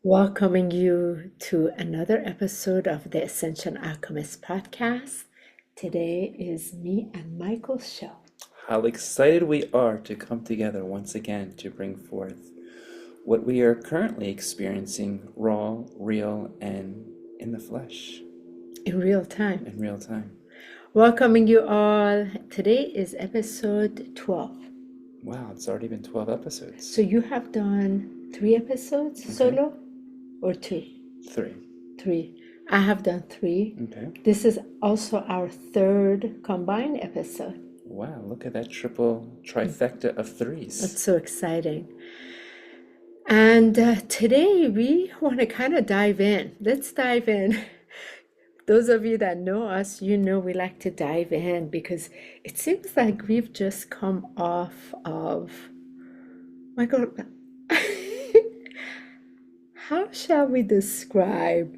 Welcoming you to another episode of the Ascension Alchemists podcast. Today is me and Michael's show. How excited we are to come together once again to bring forth what we are currently experiencing raw, real, and in the flesh, In real time. in real time. Welcoming you all. Today is episode 12. Wow, it's already been 12 episodes. So you have done 3 episodes solo or 2? 3. 3. I have done 3. Okay. This is also our 3rd combined episode. Wow, look at that triple trifecta of threes. That's so exciting. And today we want to kind of dive in. Let's dive in. Those of you that know us, you know we like to dive in because it seems like we've just come off of, Michael, how shall we describe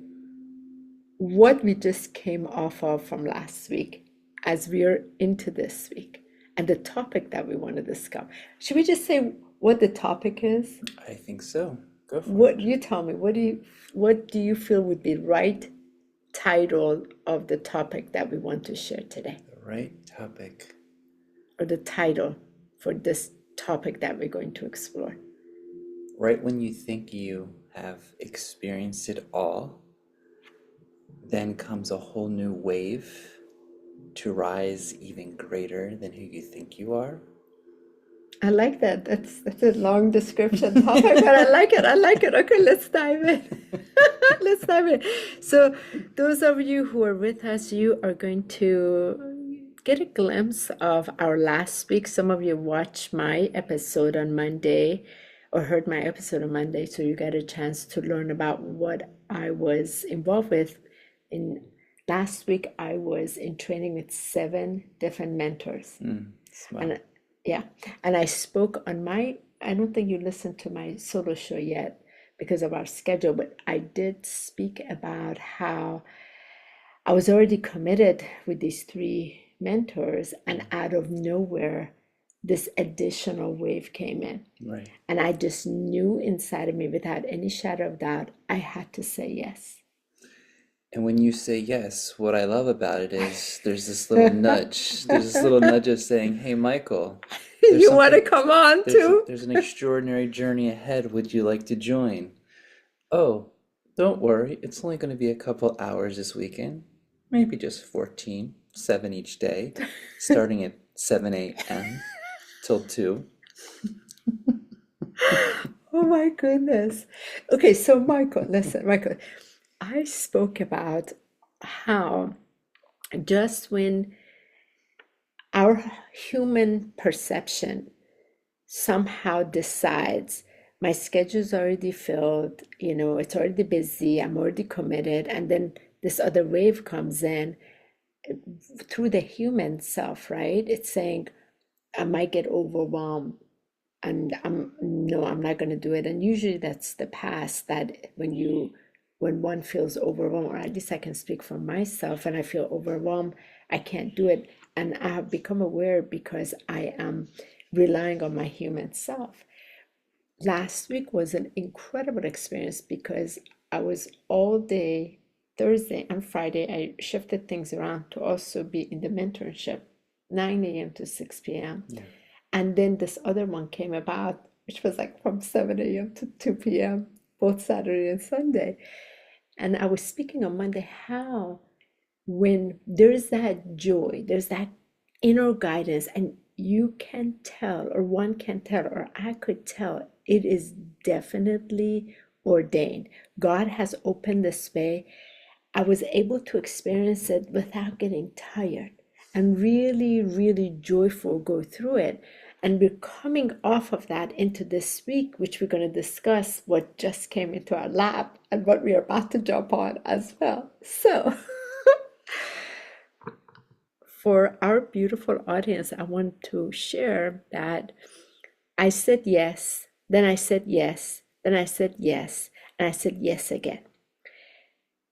what we just came off of from last week as we're into this week and the topic that we want to discuss? Should we just say what the topic is? I think so. Go for What it. you tell me, what do you feel would be right title of the topic that we want to share today, The right topic. or the title for this topic that we're going to explore? Right when you think you have experienced it all, then comes a whole new wave to rise even greater than who you think you are. I like that. That's a long description topic, but I like it. I like it. Okay, let's dive in. Let's dive in. So, those of you who are with us, you are going to get a glimpse of our last week. Some of you watched my episode on Monday or heard my episode on Monday, so you got a chance to learn about what I was involved with. In last week, I was in training with 7 different mentors. Smart. And yeah, and I spoke on I don't think you listened to my solo show yet because of our schedule, but I did speak about how I was already committed with these 3 mentors, and out of nowhere, this additional wave came in. Right. And I just knew inside of me, without any shadow of doubt, I had to say yes. And when you say yes, what I love about it is there's this little nudge. There's this little nudge of saying, hey, Michael, there's You want to something, come on too? there's an extraordinary journey ahead. Would you like to join? Oh, don't worry. It's only going to be a couple hours this weekend. Maybe just 14, 7 each day, starting at 7 a.m. till 2. Oh my goodness. Okay, so Michael, listen, Michael, I spoke about how just when our human perception somehow decides my schedule's already filled, it's already busy, I'm already committed, and then this other wave comes in through the human self, right? It's saying, I might get overwhelmed and I'm not going to do it. And usually that's the past, that when one feels overwhelmed, or at least I can speak for myself, and I feel overwhelmed, I can't do it. And I have become aware because I am relying on my human self. Last week was an incredible experience because I was all day Thursday and Friday. I shifted things around to also be in the mentorship, 9 a.m. to 6 p.m. Yeah. And then this other one came about, which was like from 7 a.m. to 2 p.m., both Saturday and Sunday. And I was speaking on Monday how when there's that joy, there's that inner guidance, and you can tell, or one can tell, or I could tell, it is definitely ordained. God has opened this way. I was able to experience it without getting tired and really, really joyful go through it. And we're coming off of that into this week, which we're going to discuss what just came into our lap and what we are about to jump on as well. So, for our beautiful audience, I want to share that I said yes, then I said yes, then I said yes, and I said yes again.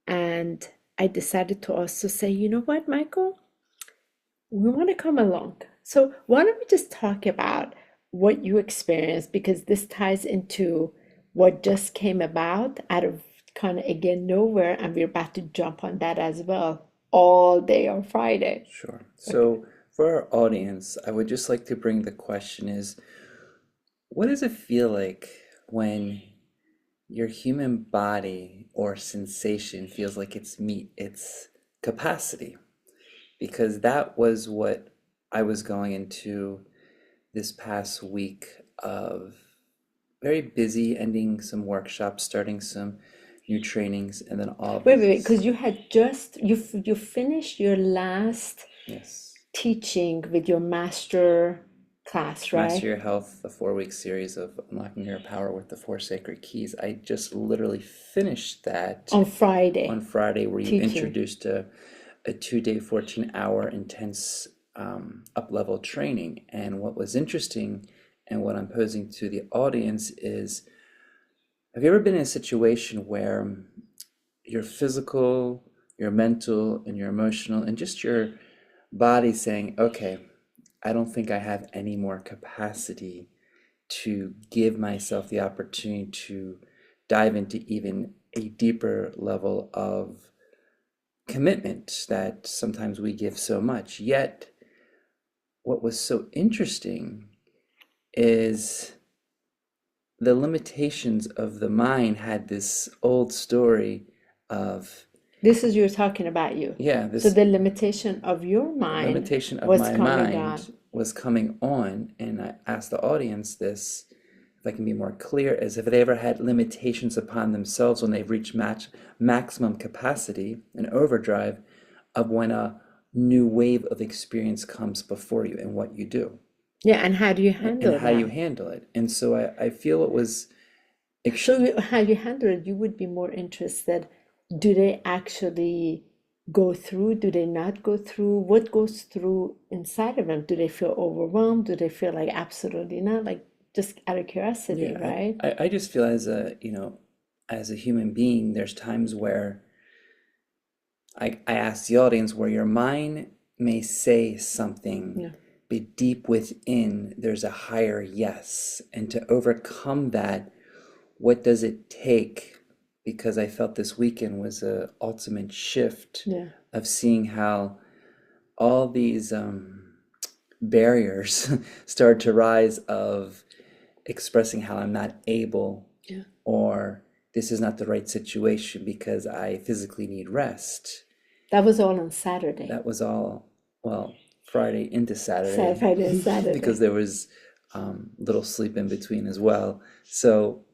And I decided to also say, you know what, Michael? We want to come along. So why don't we just talk about what you experienced, because this ties into what just came about out of kind of again nowhere, and we're about to jump on that as well all day on Friday. Sure. Okay. So for our audience, I would just like to bring the question is, what does it feel like when your human body or sensation feels like it's meet its capacity? Because that was what I was going into this past week of very busy, ending some workshops, starting some new trainings, and then all of Wait, this. because you had just you finished your last Yes. teaching with your master class, Master right? Your Health, a 4-week series of unlocking your power with the 4 sacred keys. I just literally finished that On on Friday Friday, where you teaching. introduced a 2-day, 14-hour intense up-level training. And what was interesting and what I'm posing to the audience is, have you ever been in a situation where your physical, your mental, and your emotional, and just your body saying, okay, I don't think I have any more capacity to give myself the opportunity to dive into even a deeper level of commitment that sometimes we give so much. Yet, what was so interesting is the limitations of the mind had this old story of, This is you're talking about you. yeah, So this the limitation of your mind limitation of was my coming on. mind was coming on. And I asked the audience this, if I can be more clear, as if they ever had limitations upon themselves when they've reached maximum capacity and overdrive of when a new wave of experience comes before you and what you do Yeah, and how do you and handle how you that? handle it. And so I feel it was ex- So how you handle it, you would be more interested. Do they actually go through? Do they not go through? What goes through inside of them? Do they feel overwhelmed? Do they feel like absolutely not? Like just out of curiosity, yeah, right? I just feel as a, as a human being, there's times where I ask the audience where your mind may say something, Yeah. but deep within there's a higher yes. And to overcome that, what does it take? Because I felt this weekend was a ultimate shift Yeah. of seeing how all these barriers start to rise of expressing how I'm not able, Yeah. or this is not the right situation because I physically need rest. That was all on Saturday. That was all, well, Friday into Saturday, Friday and because Saturday. there was little sleep in between as well. So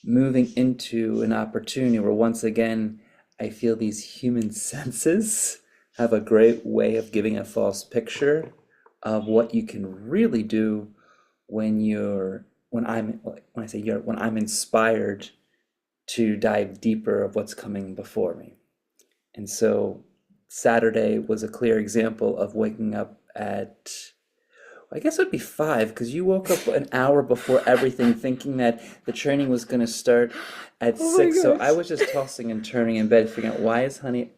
moving into an opportunity where once again I feel these human senses have a great way of giving a false picture of what you can really do when I say you're, when I'm inspired to dive deeper of what's coming before me. And so Saturday was a clear example of waking up at, I guess it would be 5, because you woke up an hour before everything, thinking that the training was going to start at Oh my 6. So I gosh. was just tossing and turning in bed, figuring out, why is Honey?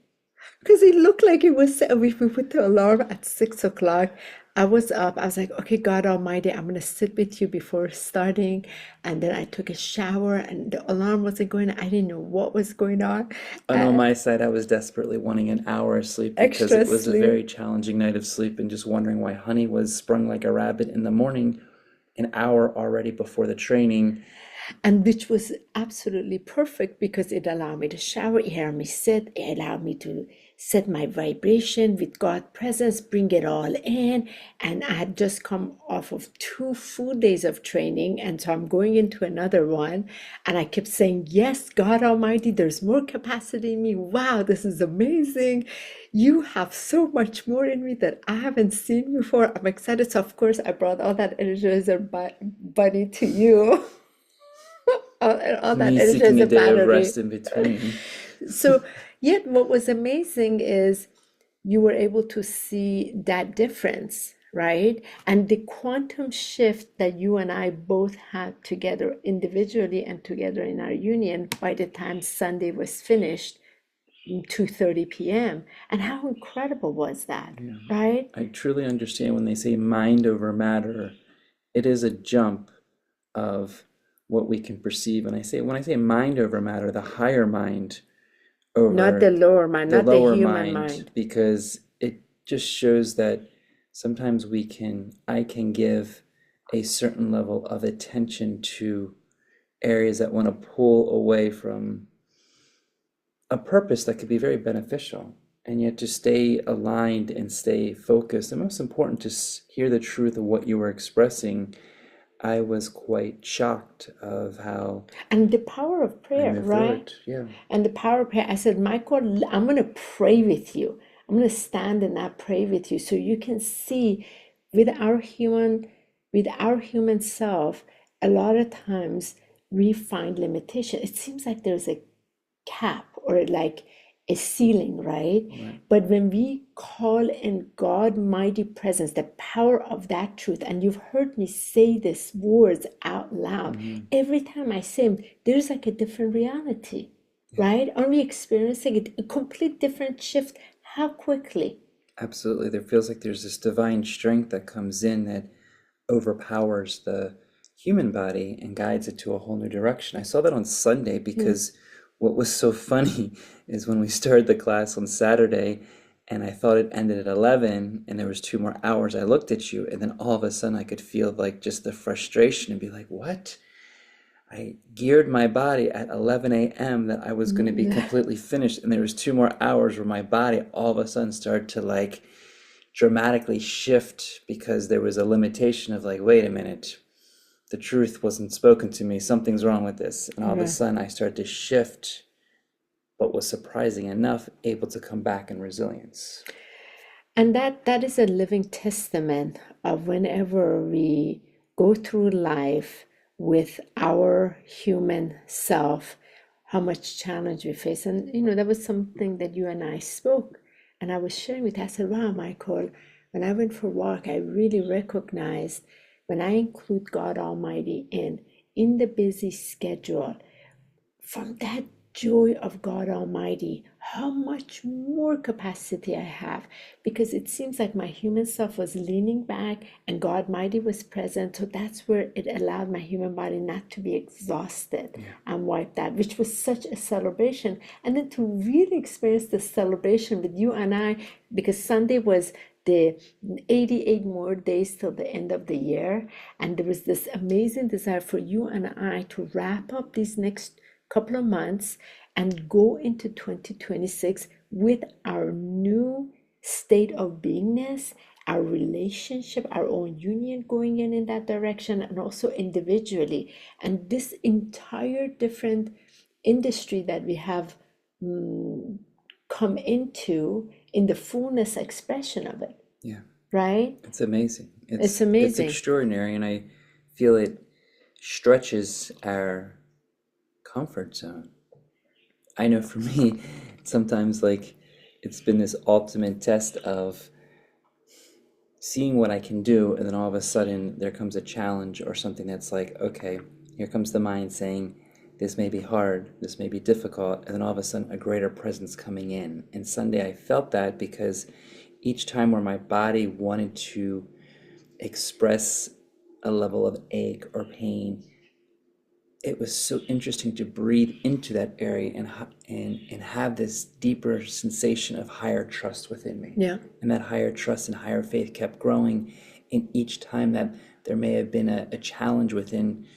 Because it looked like it was, we put the alarm at 6 o'clock. I was up. I was like, okay, God Almighty, I'm going to sit with you before starting. And then I took a shower and the alarm wasn't going. I didn't know what was going on. And on Uh, my side, I was desperately wanting an hour of sleep because extra it was a very sleep. challenging night of sleep, and just wondering why Honey was sprung like a rabbit in the morning, an hour already before the training. And which was absolutely perfect because it allowed me to shower, it allowed me sit, it allowed me to set my vibration with God presence, bring it all in. And I had just come off of 2 full days of training, and so I'm going into another one. And I kept saying, yes, God Almighty, there's more capacity in me. Wow, this is amazing. You have so much more in me that I haven't seen before. I'm excited. So of course I brought all that energizer bunny to you. All that Me energy seeking as a a day of battery. rest in between. So, yet what was amazing is you were able to see that difference, right? And the quantum shift that you and I both had together individually and together in our union by the time Sunday was finished, 2:30 p.m. And how incredible was that, Yeah. right? I truly understand when they say mind over matter, it is a jump of what we can perceive. And when I say mind over matter, the higher mind Not the over lower mind, the not the lower human mind, mind. because it just shows that sometimes I can give a certain level of attention to areas that want to pull away from a purpose that could be very beneficial, and yet to stay aligned and stay focused. And most important, to hear the truth of what you were expressing. I was quite shocked of how And the power of I prayer, moved through right? it. Yeah. And the power of prayer. I said, Michael, I'm going to pray with you. I'm going to stand and not pray with you so you can see with our human self, a lot of times we find limitation. It seems like there's a cap or like a ceiling, right? Right. But when we call in God mighty presence, the power of that truth, and you've heard me say these words out loud, Mm-hmm. every time I say them, there's like a different reality, Yeah. right? Are we experiencing it? A complete different shift? How quickly? Absolutely. There feels like there's this divine strength that comes in that overpowers the human body and guides it to a whole new direction. I saw that on Sunday Yeah. because what was so funny is when we started the class on Saturday and I thought it ended at 11 and there was 2 more hours, I looked at you and then all of a sudden I could feel like just the frustration and be like, what? I geared my body at 11 a.m. that I was going to be completely finished, and there was 2 more hours where my body all of a sudden started to like dramatically shift because there was a limitation of like, wait a minute, the truth wasn't spoken to me, something's wrong with this. And all of a Right. sudden I started to shift, but was surprising enough able to come back in resilience. And that is a living testament of whenever we go through life with our human self, how much challenge we face. And that was something that you and I spoke. And I was sharing with her, I said, wow, Michael, when I went for a walk, I really recognized when I include God Almighty in the busy schedule, from that joy of God Almighty, how much more capacity I have, because it seems like my human self was leaning back and God Almighty was present. So that's where it allowed my human body not to be exhausted and wiped out, which was such a celebration. And then to really experience the celebration with you and I, because Sunday was the 88 more days till the end of the year. And there was this amazing desire for you and I to wrap up these next couple of months and go into 2026 with our new state of beingness, our relationship, our own union going in that direction, and also individually. And this entire different industry that we have come into in the fullness expression of it, Yeah, right? it's amazing. It's It's amazing. extraordinary, and I feel it stretches our comfort zone. I know for me, sometimes like it's been this ultimate test of seeing what I can do, and then all of a sudden there comes a challenge or something that's like, okay, here comes the mind saying, this may be hard, this may be difficult, and then all of a sudden a greater presence coming in. And Sunday I felt that because each time where my body wanted to express a level of ache or pain, it was so interesting to breathe into that area and have this deeper sensation of higher trust within me. Yeah. And that higher trust and higher faith kept growing in each time that there may have been a challenge within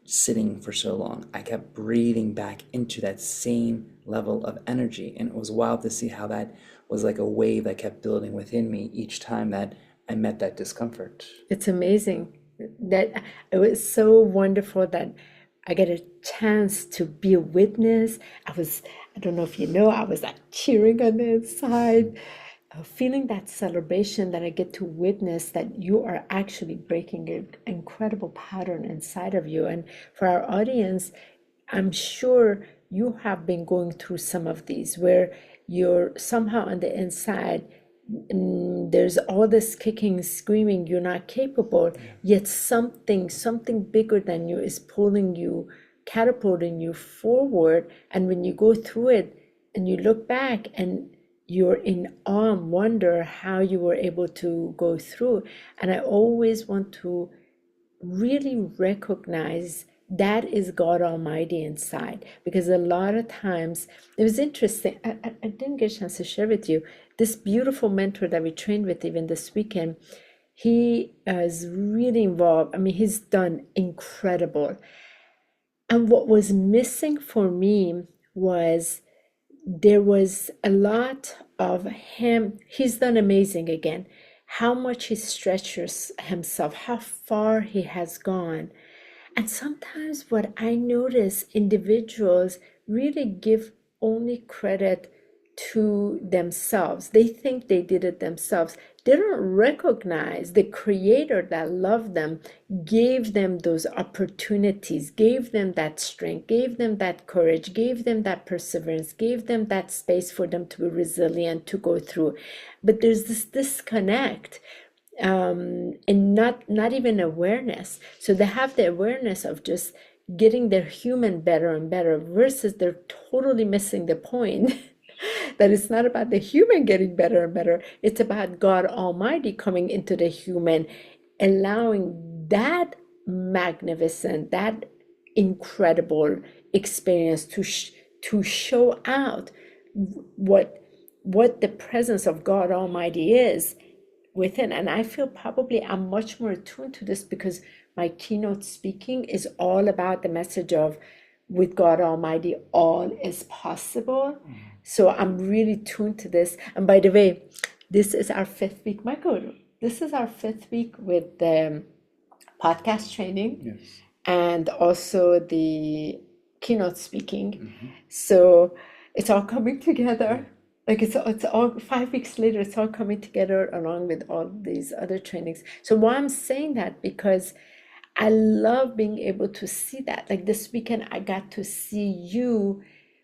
sitting for so long. I kept breathing back into that same level of energy. And it was wild to see how that was like a wave that kept building within me each time that I met that discomfort. It's amazing that it was so wonderful that I get a chance to be a witness. I don't know if you know, I was like cheering on the inside, feeling that celebration that I get to witness that you are actually breaking an incredible pattern inside of you. And for our audience, I'm sure you have been going through some of these where you're somehow on the inside, there's all this kicking, screaming, you're not capable, yet something bigger than you is pulling you, catapulting you forward. And when you go through it and you look back and you're in awe and wonder how you were able to go through. And I always want to really recognize that is God Almighty inside. Because a lot of times, it was interesting. I didn't get a chance to share with you this beautiful mentor that we trained with even this weekend. He is really involved. I mean, he's done incredible. And what was missing for me was there was a lot of him. He's done amazing again. How much he stretches himself, how far he has gone. And sometimes what I notice, individuals really give only credit to themselves. They think they did it themselves. They don't recognize the creator that loved them, gave them those opportunities, gave them that strength, gave them that courage, gave them that perseverance, gave them that space for them to be resilient, to go through. But there's this disconnect, and not even awareness. So they have the awareness of just getting their human better and better, versus they're totally missing the point that it's not about the human getting better and better. It's about God Almighty coming into the human, allowing that magnificent, that incredible experience to show out what the presence of God Almighty is within. And I feel probably I'm much more attuned to this because my keynote speaking is all about the message of, with God Almighty, all is possible. So I'm really tuned to this. And by the way, this is our 5th week, Michael. This is our 5th week with the podcast training. Yes. And also the keynote speaking. So it's all coming together. Like it's all 5 weeks later, it's all coming together along with all these other trainings. So why I'm saying that, because I love being able to see that. Like this weekend, I got to see you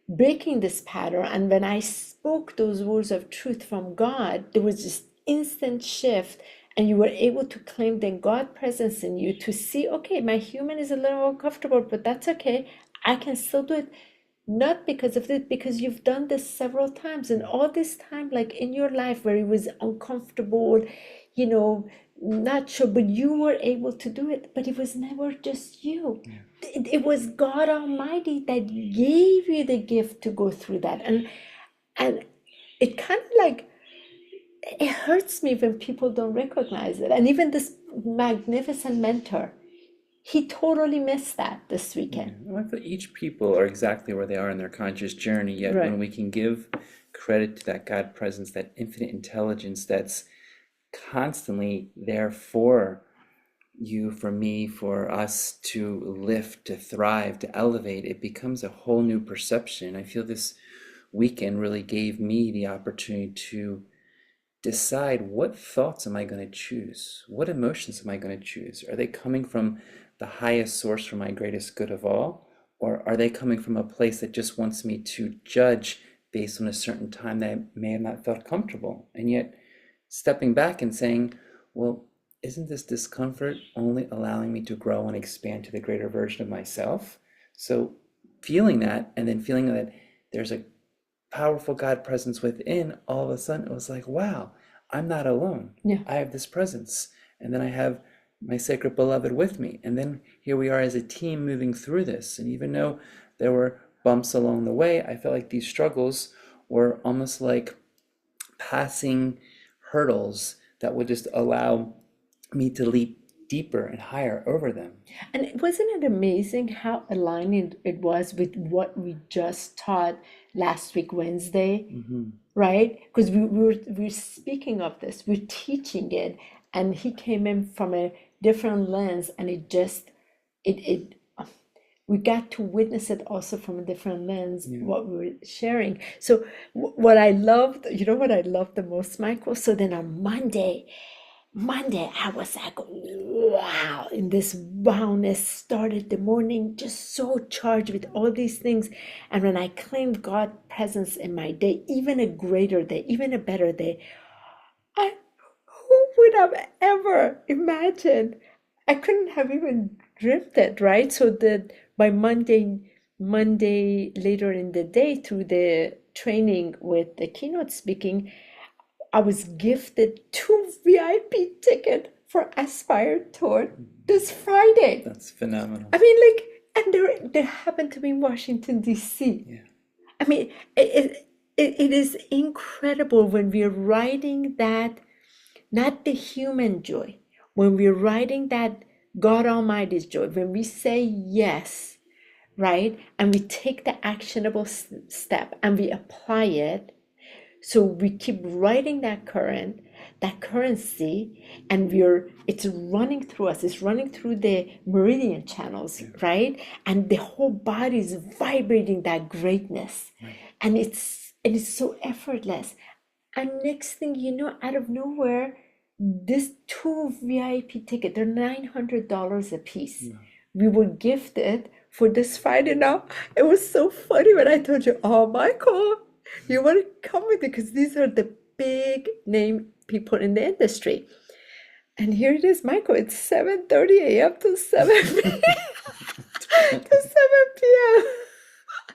breaking this pattern. And when I spoke those words of truth from God, there was this instant shift. And you were able to claim the God presence in you to see, okay, my human is a little uncomfortable, but that's okay. I can still do it. Not because of it, because you've done this several times, and all this time, like in your life where it was uncomfortable, not sure, but you were able to do it. But it was never just you. It was God Almighty that gave you the gift to go through that. And it kind of like, it hurts me when people don't recognize it. And even this magnificent mentor, he totally missed that this weekend. Well, I feel each people are exactly where they are in their conscious journey, yet Right. when we can give credit to that God presence, that infinite intelligence that's constantly there for you, for me, for us to lift, to thrive, to elevate, it becomes a whole new perception. I feel this weekend really gave me the opportunity to decide, what thoughts am I going to choose? What emotions am I going to choose? Are they coming from the highest source for my greatest good of all? Or are they coming from a place that just wants me to judge based on a certain time that I may have not felt comfortable? And yet stepping back and saying, well, isn't this discomfort only allowing me to grow and expand to the greater version of myself? So feeling that, and then feeling that there's a powerful God presence within, all of a sudden it was like, wow, I'm not alone. Yeah. I have this presence. And then I have my sacred beloved with me. And then here we are as a team moving through this. And even though there were bumps along the way, I felt like these struggles were almost like passing hurdles that would just allow me to leap deeper and higher over them. And wasn't it amazing how aligning it was with what we just taught last week, Wednesday, right? Because we're speaking of this, we're teaching it, and he came in from a different lens, and it we got to witness it also from a different lens, what we were sharing. So what I loved, what I loved the most, Michael? So then on Monday, I was like, wow, in this wowness started the morning just so charged with all these things. And when I claimed God presence in my day, even a greater day, even a better day, who would have ever imagined? I couldn't have even dreamt it, right? So that by Monday later in the day, through the training with the keynote speaking, I was gifted 2 VIP tickets for Aspire Tour this Friday. That's phenomenal. I mean, like, And they happen to be in Washington, D.C. Yeah. I mean, it is incredible when we're writing that, not the human joy, when we're writing that God Almighty's joy, when we say yes, right? And we take the actionable step and we apply it. So we keep writing that current, that currency, and it's running through us, it's running through the meridian channels, right? And the whole body is vibrating that greatness. And it's so effortless. And next thing you know, out of nowhere, this two VIP ticket, they're $900 a piece. We were gifted for this Friday now. It was so funny when I told you, oh, Michael, you want to come with it because these are the big name people in the industry. And here it is, Michael. It's 7:30 a.m. to 7 p.m. to 7 p.m.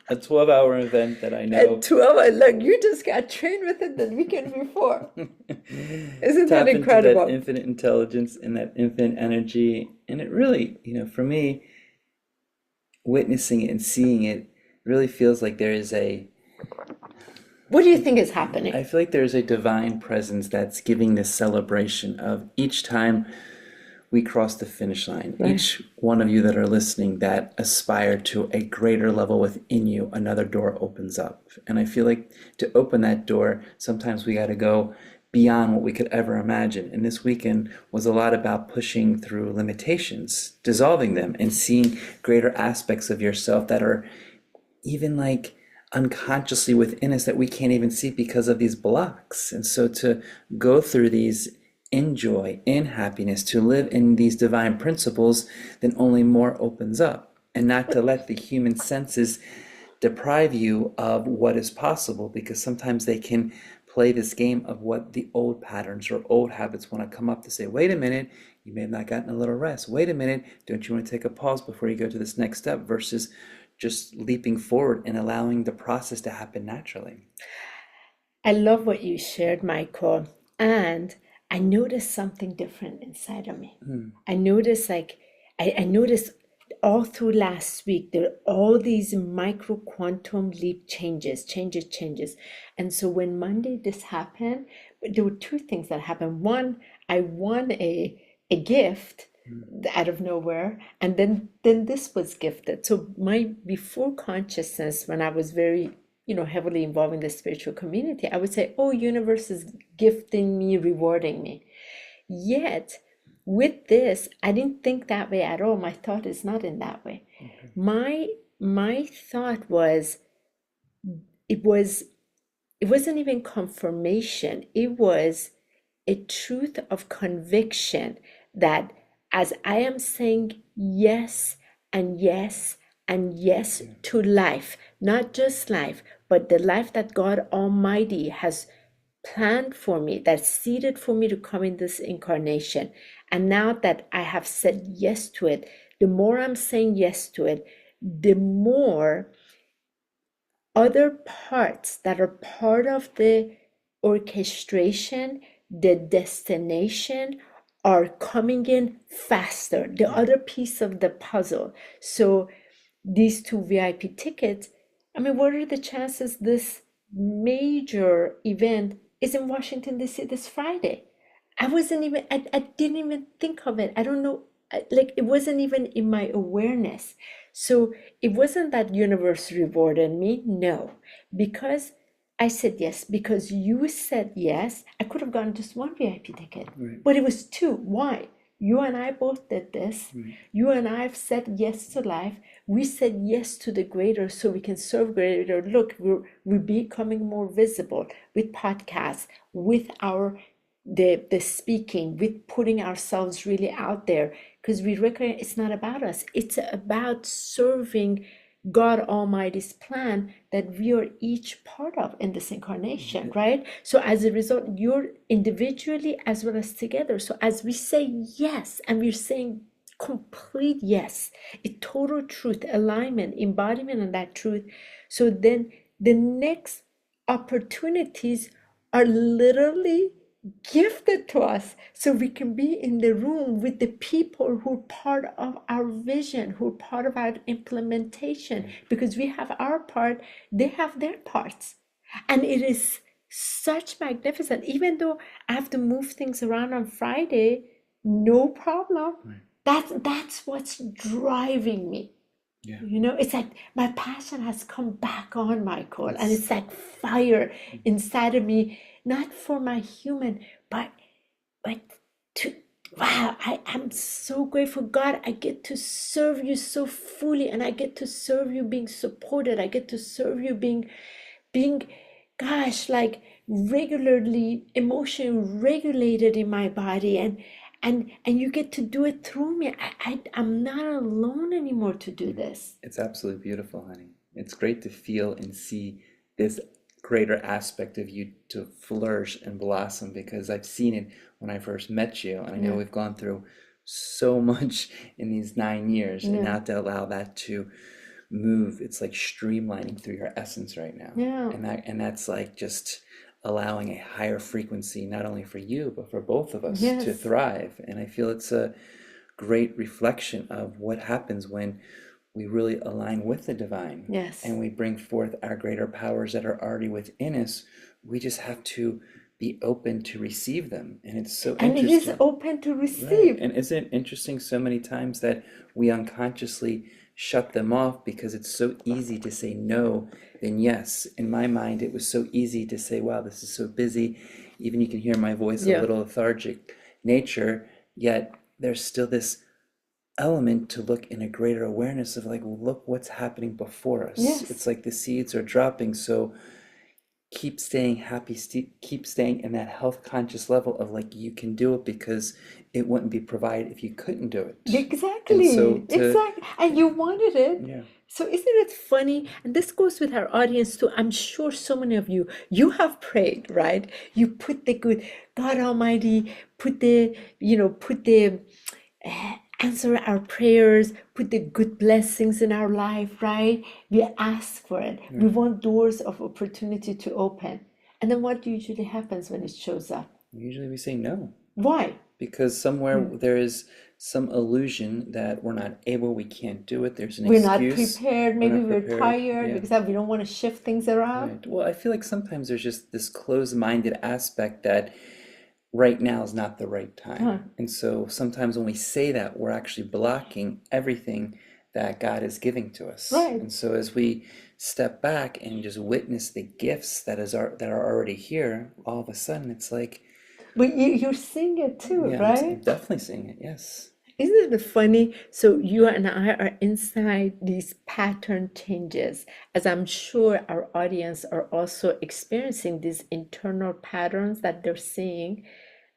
A 12-hour event that I know. And 12, like you just got trained with it the weekend before. Isn't that Tap into incredible? that infinite intelligence and that infinite energy. And it really, for me, witnessing it and seeing it really feels like there is What do you think is happening? I feel like there's a divine presence that's giving this celebration of each time we cross the finish line. Right. Each one of you that are listening that aspire to a greater level within you, another door opens up. And I feel like to open that door, sometimes we got to go beyond what we could ever imagine. And this weekend was a lot about pushing through limitations, dissolving them, and seeing greater aspects of yourself that are even like unconsciously within us that we can't even see because of these blocks. And so to go through these in joy, in happiness, to live in these divine principles, then only more opens up. And not to let the human senses deprive you of what is possible, because sometimes they can play this game of what the old patterns or old habits want to come up to say, wait a minute, you may have not gotten a little rest. Wait a minute, don't you want to take a pause before you go to this next step, versus just leaping forward and allowing the process to happen naturally. I love what you shared, Michael. And I noticed something different inside of me. I noticed I noticed all through last week, there are all these micro quantum leap changes. And so when Monday this happened, there were two things that happened. One, I won a gift out of nowhere, and then this was gifted. So my before consciousness, when I was very heavily involved in the spiritual community, I would say, oh, universe is gifting me, rewarding me. Yet with this, I didn't think that way at all. My thought is not in that way. My thought was, it wasn't even confirmation. It was a truth of conviction that as I am saying yes and yes and yes to life, not just life, but the life that God Almighty has planned for me, that's seeded for me to come in this incarnation. And now that I have said yes to it, the more I'm saying yes to it, the more other parts that are part of the orchestration, the destination, are coming in faster, the other piece of the puzzle. So these two VIP tickets, I mean, what are the chances this major event is in Washington, D.C. this Friday? I didn't even think of it. I don't know, like it wasn't even in my awareness. So it wasn't that universe rewarded me, no, because I said yes, because you said yes. I could have gotten just one VIP ticket, but it was two. Why? You and I both did this. You and I have said yes to life. We said yes to the greater so we can serve greater. Look, we're becoming more visible with podcasts, with the speaking, with putting ourselves really out there, because we recognize it's not about us. It's about serving God Almighty's plan that we are each part of in this incarnation, right? So as a result, you're individually as well as together. So as we say yes, and we're saying complete yes, a total truth, alignment, embodiment on that truth. So then the next opportunities are literally gifted to us so we can be in the room with the people who are part of our vision, who are part of our implementation, because we have our part, they have their parts. And it is such magnificent. Even though I have to move things around on Friday, no problem. Right. That's what's driving me. Yeah. You know, it's like my passion has come back on, Michael, and It's it's like fire inside of me, not for my human, but but to wow, I am so grateful, God. I get to serve you so fully, and I get to serve you being supported. I get to serve you being gosh, like regularly emotion regulated in my body, and you get to do it through me. I'm not alone anymore to do this. it's absolutely beautiful, honey. It's great to feel and see this greater aspect of you to flourish and blossom because I've seen it when I first met you, and I know Yeah, we've gone through so much in these 9 years, and yeah, now to allow that to move, it's like streamlining through your essence right now. yeah, And that's like just allowing a higher frequency, not only for you, but for both of us to yes, thrive. And I feel it's a great reflection of what happens when we really align with the divine yes. and we bring forth our greater powers that are already within us. We just have to be open to receive them. And it's so And it is interesting. open to Right. receive. And isn't it interesting so many times that we unconsciously shut them off because it's so easy to say no than yes. In my mind, it was so easy to say, wow, this is so busy. Even you can hear my voice a Yeah, little lethargic nature, yet there's still this element to look in a greater awareness of like, look what's happening before us. It's yes. like the seeds are dropping. So keep staying happy, keep staying in that health conscious level of like you can do it because it wouldn't be provided if you couldn't do it. And so Exactly, to exactly. And you wanted it. yeah, So isn't it funny? And this goes with our audience too. I'm sure so many of you, you have prayed, right? You put the good, God Almighty, put the, put the answer our prayers, put the good blessings in our life, right? We ask for it. We right. want doors of opportunity to open. And then what usually happens when it shows up? Usually we say no Why? because somewhere Hmm. there is some illusion that we're not able, we can't do it. There's an We're not excuse. prepared. We're Maybe not we're prepared. tired Yeah. because we don't want to shift things around. Right. Well, I feel like sometimes there's just this closed-minded aspect that right now is not the right Huh. time. And so sometimes when we say that, we're actually blocking everything that God is giving to us. Right. And so as we step back and just witness the gifts that are already here, all of a sudden it's like, But you're seeing it too, yeah, I'm right? definitely seeing it. Yes. Isn't it funny? So you and I are inside these pattern changes, as I'm sure our audience are also experiencing these internal patterns that they're seeing,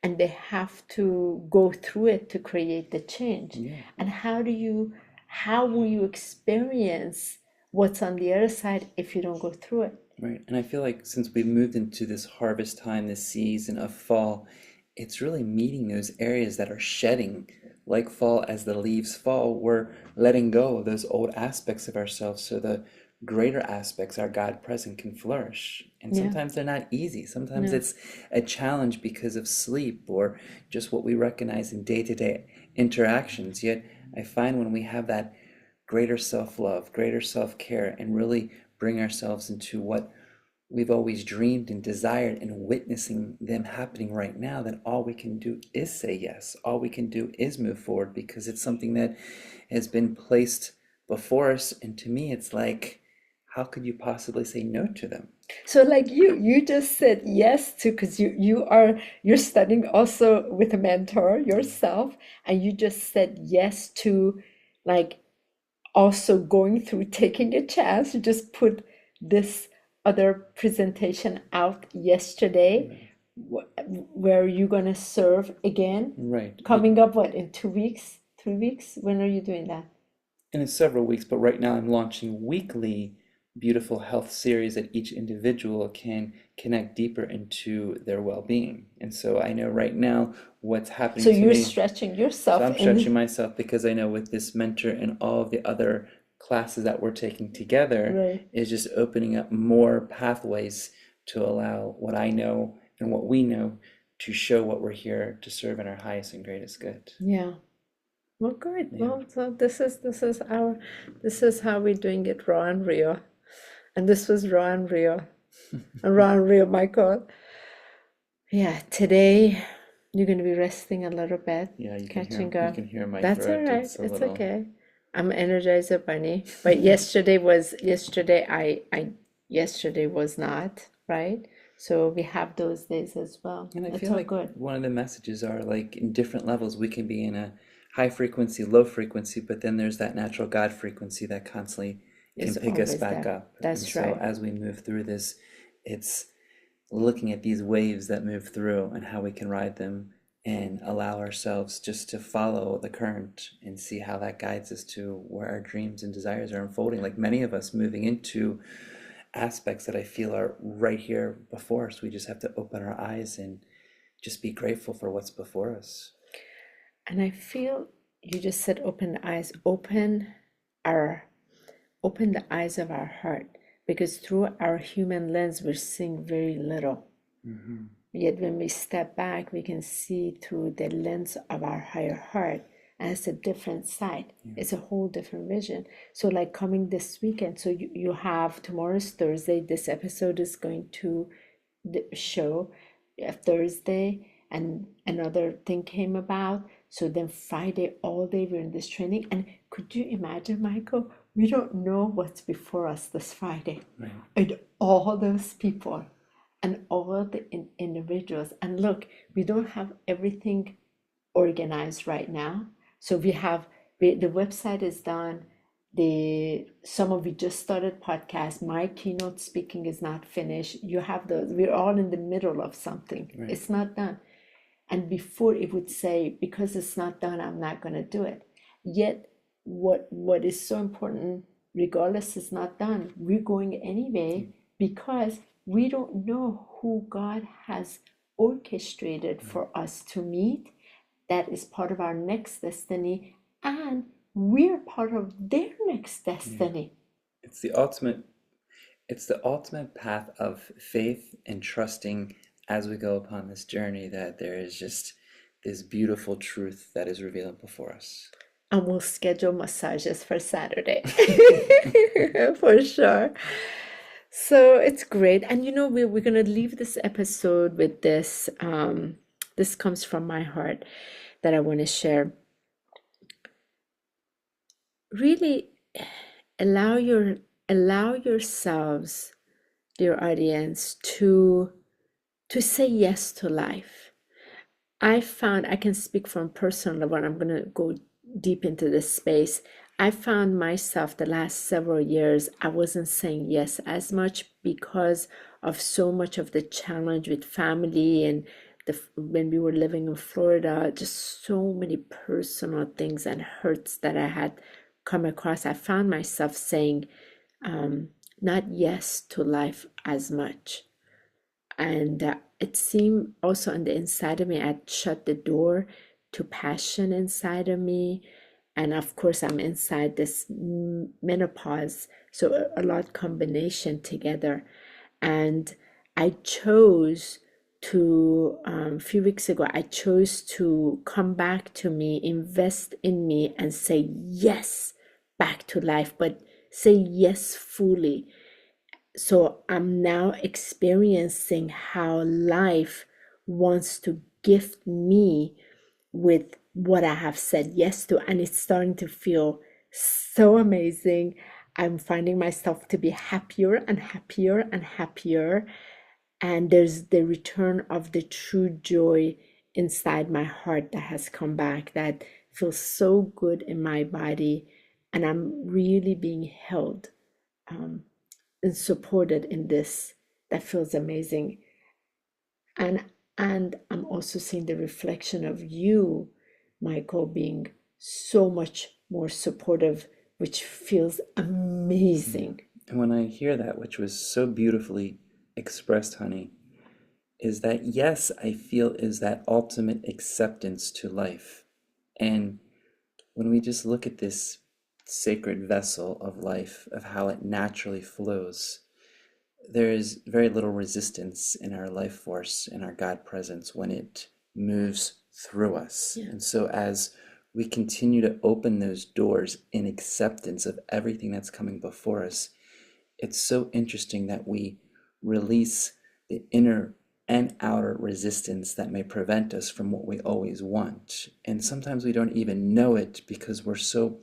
and they have to go through it to create the change. Yeah. And how will you experience what's on the other side if you don't go through it? Right. And I feel like since we've moved into this harvest time, this season of fall, it's really meeting those areas that are shedding. Like fall, as the leaves fall, we're letting go of those old aspects of ourselves so the greater aspects, our God present, can flourish. And Yeah, sometimes they're not easy. Sometimes no. it's a challenge because of sleep or just what we recognize in day-to-day interactions. Yet I find when we have that greater self-love, greater self-care, and really bring ourselves into what we've always dreamed and desired and witnessing them happening right now, then all we can do is say yes. All we can do is move forward because it's something that has been placed before us. And to me, it's like, how could you possibly say no to them? So like you just said yes to, because you're studying also with a mentor yourself, and you just said yes to, like, also going through taking a chance. You just put this other presentation out yesterday. Right. Where you're gonna serve again, Right. coming up what, in 2 weeks, 3 weeks? When are you doing that? And in several weeks, but right now I'm launching weekly beautiful health series that each individual can connect deeper into their well-being. And so I know right now what's So happening to you're me. stretching So yourself I'm stretching in. myself because I know with this mentor and all of the other classes that we're taking together Right. is just opening up more pathways to allow what I know and what we know to show what we're here to serve in our highest and greatest good. Yeah. Well, good. Yeah. Well, so this is how we're doing it raw and real. And this was raw and real. Raw and real, Michael. Yeah, today you're gonna be resting a little bit, Yeah, catching you up. can hear my That's all throat. right. It's a It's little. okay. I'm Energizer Bunny. But yesterday was not, right? So we have those days as well. And I It's feel all like good. one of the messages are like in different levels. We can be in a high frequency, low frequency, but then there's that natural God frequency that constantly can It's pick us always back there. up. And That's so right. as we move through this, it's looking at these waves that move through and how we can ride them and allow ourselves just to follow the current and see how that guides us to where our dreams and desires are unfolding. Like many of us moving into aspects that I feel are right here before us. We just have to open our eyes and just be grateful for what's before us. And I feel you just said open the eyes, our open the eyes of our heart, because through our human lens we're seeing very little. Mm-hmm. Yet when we step back, we can see through the lens of our higher heart, and it's a different side. Yeah. It's a whole different vision. So like coming this weekend, so you have tomorrow's Thursday. This episode is going to show Thursday, and another thing came about. So then Friday all day we're in this training. And could you imagine, Michael? We don't know what's before us this Friday. Right. And all those people and all the individuals. And look, we don't have everything organized right now. So the website is done. Some of we just started podcast. My keynote speaking is not finished. You have those. We're all in the middle of something. Right. It's not done. And before it would say, because it's not done, I'm not going to do it. Yet, what is so important, regardless it's not done, we're going anyway, because we don't know who God has orchestrated for us to meet. That is part of our next destiny, and we're part of their next destiny. It's the ultimate path of faith and trusting as we go upon this journey, that there is just this beautiful truth that is revealed before us. And we'll schedule massages for Saturday for sure. So it's great. And we're gonna leave this episode with this. This comes from my heart that I want to share. Really allow yourselves, dear audience, to say yes to life. I found, I can speak from personal level, I'm going to go deep into this space. I found myself the last several years, I wasn't saying yes as much because of so much of the challenge with family and when we were living in Florida, just so many personal things and hurts that I had come across. I found myself saying not yes to life as much. And it seemed also on the inside of me, I'd shut the door to passion inside of me. And of course, I'm inside this menopause, so a lot combination together. And I chose to, a few weeks ago, I chose to come back to me, invest in me, and say yes back to life, but say yes fully. So I'm now experiencing how life wants to gift me with what I have said yes to, and it's starting to feel so amazing. I'm finding myself to be happier and happier and happier, and there's the return of the true joy inside my heart that has come back, that feels so good in my body, and I'm really being held and supported in this. That feels amazing. And I'm also seeing the reflection of you, Michael, being so much more supportive, which feels amazing. And when I hear that, which was so beautifully expressed, honey, is that yes, I feel is that ultimate acceptance to life. And when we just look at this sacred vessel of life, of how it naturally flows, there is very little resistance in our life force, in our God presence when it moves through us. Yeah. And so as we continue to open those doors in acceptance of everything that's coming before us, it's so interesting that we release the inner and outer resistance that may prevent us from what we always want. And sometimes we don't even know it because we're so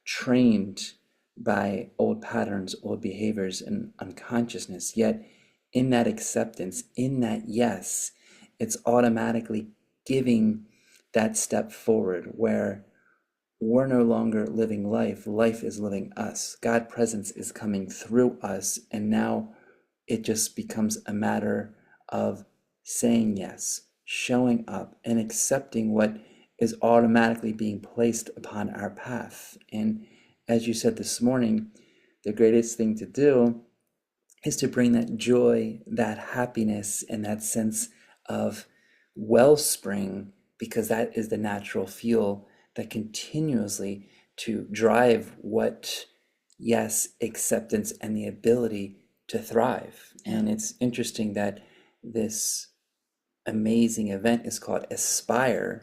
trained by old patterns, old behaviors, and unconsciousness. Yet, in that acceptance, in that yes, it's automatically giving that step forward where we're no longer living life, life is living us. God presence is coming through us, and now it just becomes a matter of saying yes, showing up, and accepting what is automatically being placed upon our path. And as you said this morning, the greatest thing to do is to bring that joy, that happiness, and that sense of wellspring, because that is the natural fuel that continuously to drive what, yes, acceptance and the ability to thrive. And it's interesting that this amazing event is called Aspire,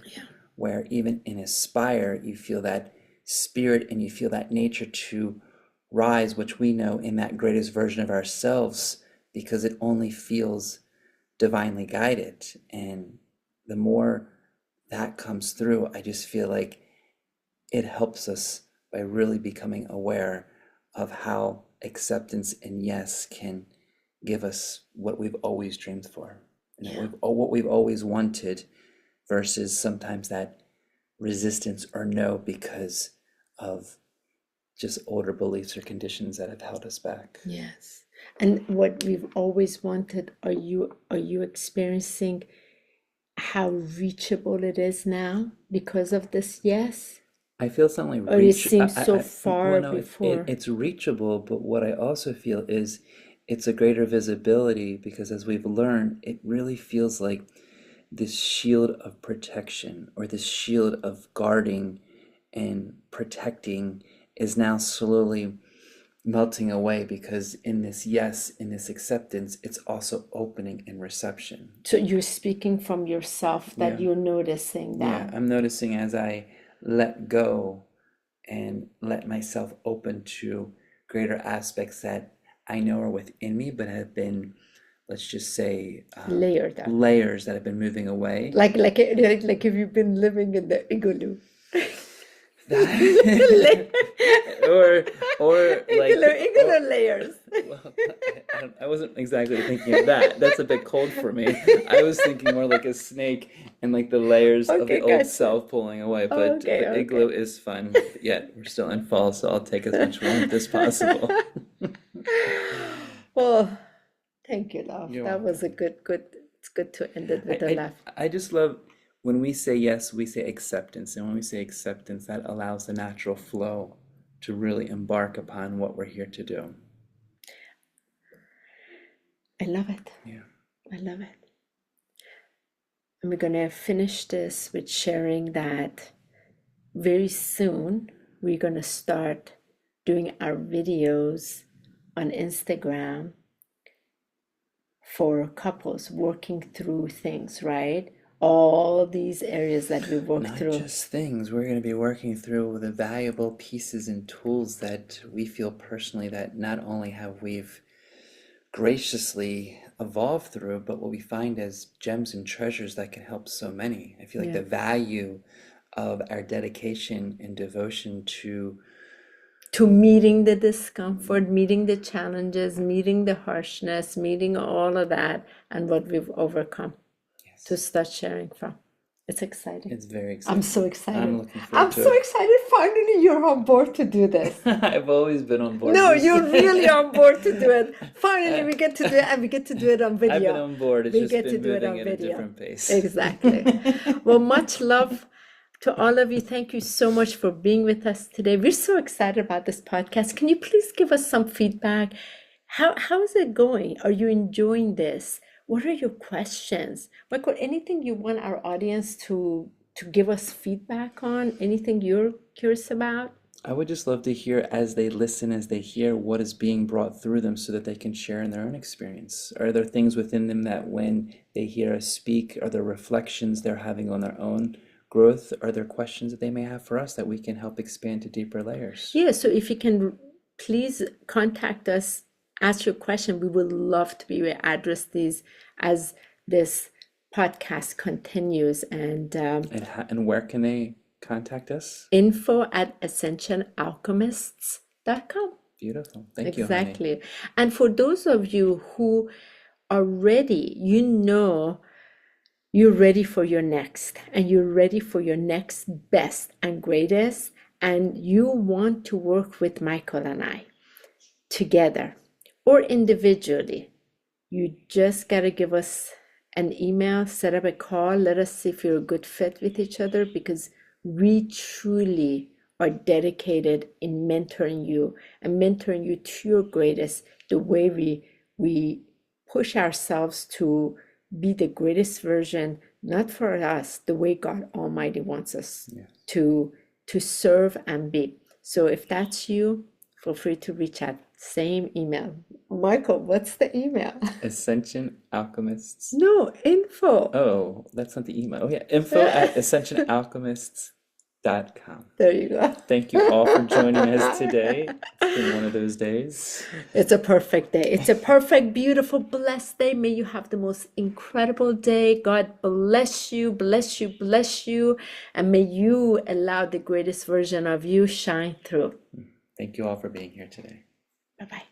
where even in Aspire, you feel that spirit and you feel that nature to rise, which we know in that greatest version of ourselves, because it only feels divinely guided. And the more that comes through, I just feel like it helps us by really becoming aware of how acceptance and yes can give us what we've always dreamed for, and what we've always wanted, versus sometimes that resistance or no because of just older beliefs or conditions that have held us back. Yes. And what we've always wanted, are you experiencing how reachable it is now because of this yes? I feel something Or it seems so far well, no, before. it's reachable, but what I also feel is it's a greater visibility, because as we've learned, it really feels like this shield of protection, or this shield of guarding and protecting, is now slowly melting away, because in this yes, in this acceptance, it's also opening in reception. So you're speaking from yourself that Yeah. you're noticing Yeah, that. I'm noticing as I let go and let myself open to greater aspects that I know are within me, but have been, let's just say, Layered up. layers that have been moving away. Like if you've been living in the igloo. or like Igloo layers. well, I wasn't exactly thinking of that. That's a bit cold for me. I was thinking more like a snake and like the layers of the Okay, old gotcha. self pulling away. But Okay, the igloo is fun. Yet we're still in fall, so I'll take as much warmth as possible. Well, thank you, love. You're That was a welcome. good. It's good to end it I, with a I laugh. I just love when we say yes, we say acceptance, and when we say acceptance, that allows the natural flow to really embark upon what we're here to do. I love it. Yeah. I love it. And we're gonna finish this with sharing that very soon we're gonna start doing our videos on Instagram for couples working through things, right? All these areas that we work Not through. just things, we're going to be working through the valuable pieces and tools that we feel personally that not only have we've graciously evolved through, but what we find as gems and treasures that can help so many. I feel like Yeah. the value of our dedication and devotion To meeting the discomfort, meeting the challenges, meeting the harshness, meeting all of that and what we've overcome to yes, start sharing from. It's exciting. it's very I'm so exciting. I'm excited. looking I'm forward to so it. excited. Finally, you're on board to do this. I've always been on board. No, This you're really on board to do it. Finally, I, we get to do it, and we get to do it on I've been video. on board. It's We just get to been do it moving on at a video. different pace. Exactly. Well, much love to all of you. Thank you so much for being with us today. We're so excited about this podcast. Can you please give us some feedback? How is it going? Are you enjoying this? What are your questions? Michael, anything you want our audience to give us feedback on? Anything you're curious about? I would just love to hear as they listen, as they hear what is being brought through them so that they can share in their own experience. Are there things within them that when they hear us speak, are there reflections they're having on their own growth? Are there questions that they may have for us that we can help expand to deeper layers? Yeah, so if you can please contact us, ask your question. We would love to be able to address these as this podcast continues. And where can they contact us? info@ascensionalchemists.com. Beautiful. Thank you, Honi. Exactly. And for those of you who are ready, you're ready for your next, and you're ready for your next best and greatest, and you want to work with Michael and I together or individually, you just got to give us an email, set up a call, let us see if you're a good fit with each other, because we truly are dedicated in mentoring you to your greatest, the way we push ourselves to be the greatest version, not for us, the way God Almighty wants us to serve and be. So if that's you, feel free to reach out. Same email. Michael, what's the email? Ascension Alchemists. No, info. Oh, that's not the email. Oh, yeah. info@ascensionalchemists.com. There you go. Thank you all for joining us today. It's been one of those days. It's a perfect day. It's a perfect, beautiful, blessed day. May you have the most incredible day. God bless you, bless you, bless you. And may you allow the greatest version of you shine through. Thank you all for being here today. Bye-bye.